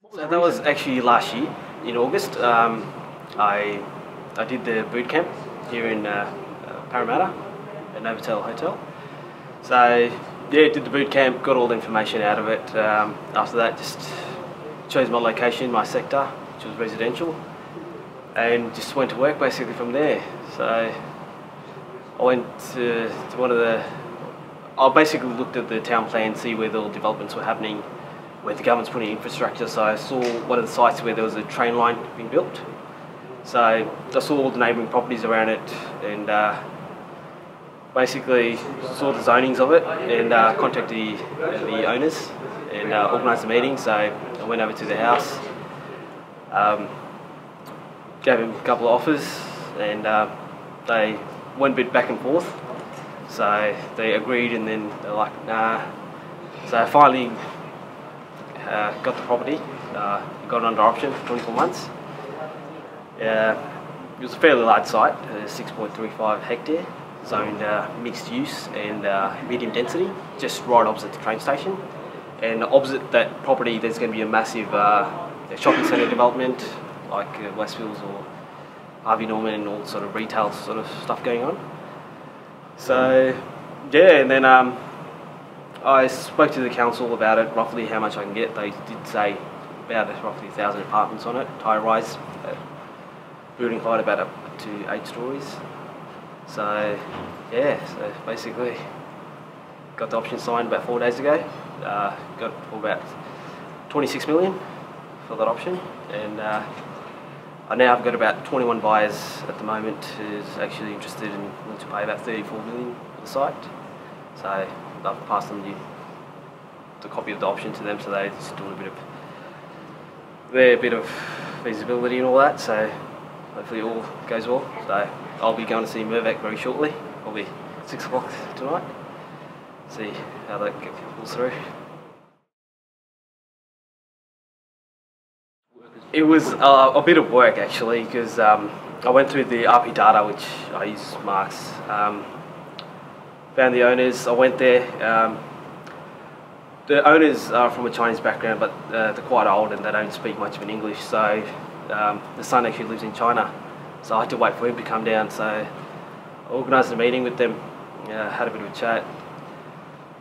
So that was actually last year in August. I did the boot camp here in Parramatta at Novotel Hotel. So yeah, did the boot camp, got all the information out of it. After that, just chose my location, my sector, which was residential, and just went to work basically from there. So I went to one of the. I basically looked at the town plan, see where the developments were happening, where the government's putting infrastructure. So I saw one of the sites where there was a train line being built. So I saw all the neighbouring properties around it, and basically saw the zonings of it, and contacted the owners and organised a meeting. So I went over to the house, gave them a couple of offers, and they went a bit back and forth. So they agreed, and then they're like, nah. So I finally got the property, got it under option for 24 months. It was a fairly large site, 6.35 hectare, zoned mixed use and medium density, just right opposite the train station. And opposite that property there's going to be a massive shopping centre development like Westfields or Harvey Norman, and all sort of retail sort of stuff going on. So yeah, and then I spoke to the council about it, roughly how much I can get. They did say about roughly 1,000 apartments on it, high rise, building height about up to 8 stories. So yeah, so basically got the option signed about 4 days ago. Got for about 26 million for that option, and I now have got about 21 buyers at the moment who's actually interested and willing to pay about 34 million for the site. So I've passed them the copy of the option to them, so they're just doing a bit of feasibility and all that. So hopefully it all goes well. So I'll be going to see Mirvac very shortly, probably 6 o'clock tonight. See how that pulls through. It was a bit of work actually, because I went through the RP data, which I use Marks. Found the owners. I went there. The owners are from a Chinese background, but they're quite old and they don't speak much of an English. So the son actually lives in China, so I had to wait for him to come down. So I organised a meeting with them, had a bit of a chat.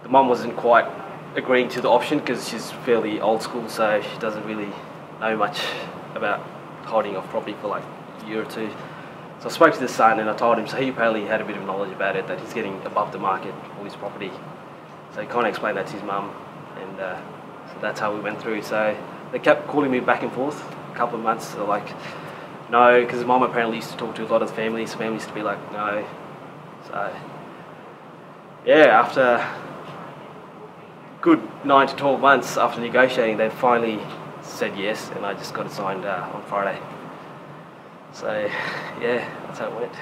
The mum wasn't quite agreeing to the option because she's fairly old school, so she doesn't really know much about holding off property for like a year or two. So I spoke to the son and I told him, so he apparently had a bit of knowledge about it, that he's getting above the market for his property. So he kind of explained that to his mum, and so that's how we went through. So they kept calling me back and forth a couple of months. They're like, no, because his mum apparently used to talk to a lot of families. Families used to be like, no. So yeah, after good 9 to 12 months after negotiating, they finally said yes, and I just got it signed on Friday. So yeah, that's how it went.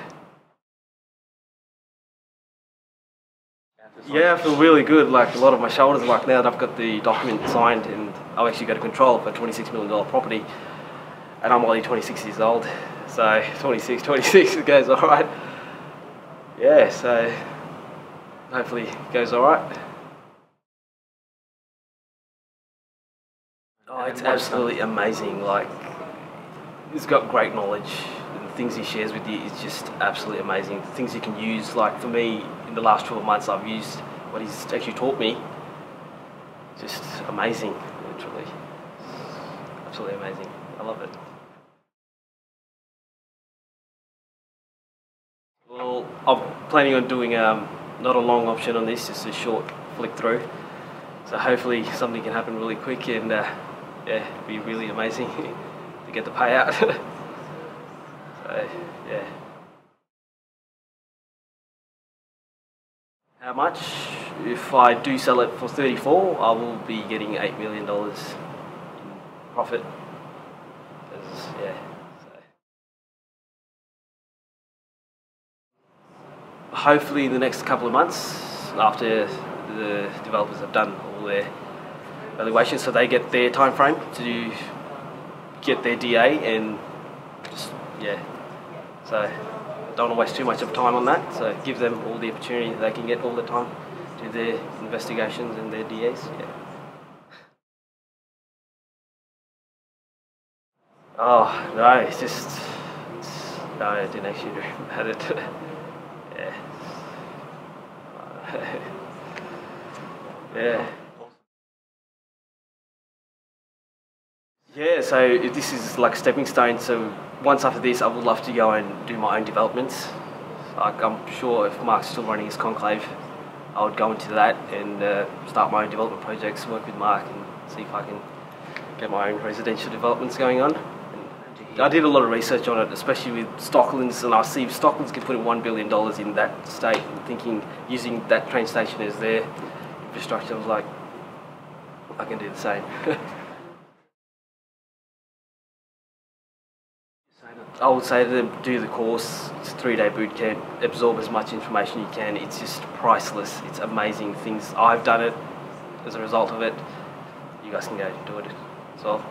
Yeah, I feel really good. Like a lot of my shoulders are like, now that I've got the document signed and I've actually got to control of a $26 million property, and I'm only 26 years old. So 26, it goes all right. Yeah, so hopefully it goes all right. Oh, it's absolutely amazing. Like, he's got great knowledge, and the things he shares with you is just absolutely amazing. The things you can use, like for me, in the last 12 months I've used what he's actually taught me. Just amazing, literally. Absolutely amazing. I love it. Well, I'm planning on doing not a long option on this, just a short flick through. So hopefully something can happen really quick, and yeah, it'd be really amazing to get the payout. So yeah. How much? If I do sell it for 34, I will be getting $8 million in profit. Yeah. So hopefully in the next couple of months, after the developers have done all their valuations, so they get their time frame to get their DA, and just yeah. So don't want to waste too much of time on that. So give them all the opportunity they can get all the time to do their investigations and their DAs. Yeah. Oh no, no, I didn't actually dream about it. Yeah. Yeah. Yeah, so this is like a stepping stone. So once after this, I would love to go and do my own developments. Like I'm sure if Mark's still running his conclave, I would go into that and start my own development projects, work with Mark and see if I can get my own residential developments going on. And I did a lot of research on it, especially with Stocklands, and I see if Stocklands can put in $1 billion in that state, and thinking using that train station as their infrastructure, I was like, I can do the same. I would say to them, do the course. It's a 3-day boot camp. Absorb as much information you can. It's just priceless. It's amazing things. I've done it as a result of it. You guys can go do it as well.